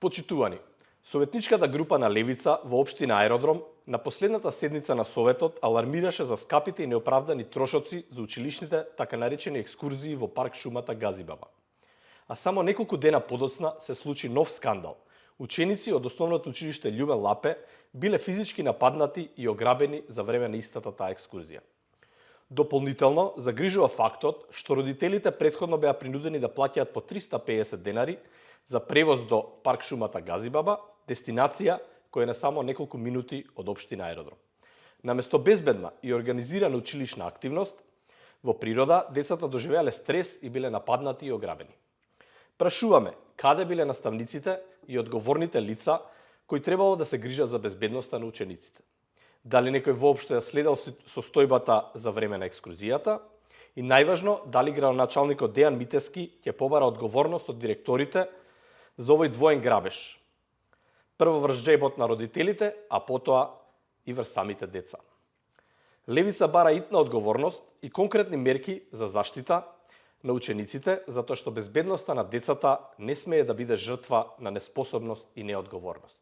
Почитувани, советничката група на Левица во општина Аеродром на последната седница на Советот алармираше за скапите и неоправдани трошоци за училишните така наречени екскурзии во парк шумата Газибаба. А само неколку дена подоцна се случи нов скандал. Ученици од основното училиште Љубен Лапе биле физички нападнати и ограбени за време на истата таа екскурзија. Дополнително загрижува фактот што родителите претходно беа принудени да плаќаат по 350 денари за превоз до парк шумата Газибаба, дестинација која е на само неколку минути од општина Аеродром. Наместо безбедна и организирана училишна активност, во природа децата доживеале стрес и биле нападнати и ограбени. Прашуваме каде биле наставниците и одговорните лица кои требало да се грижат за безбедноста на учениците. Дали некој воопшто ја следел состојбата за време на екскурзијата и најважно дали градоначалникот Дејан Митевски ќе побара одговорност од директорите за овој двоен грабеж. Прво врз џебот на родителите, а потоа и врз самите деца. Левица бара итна одговорност и конкретни мерки за заштита на учениците, затоа што безбедноста на децата не смее да биде жртва на неспособност и неодговорност.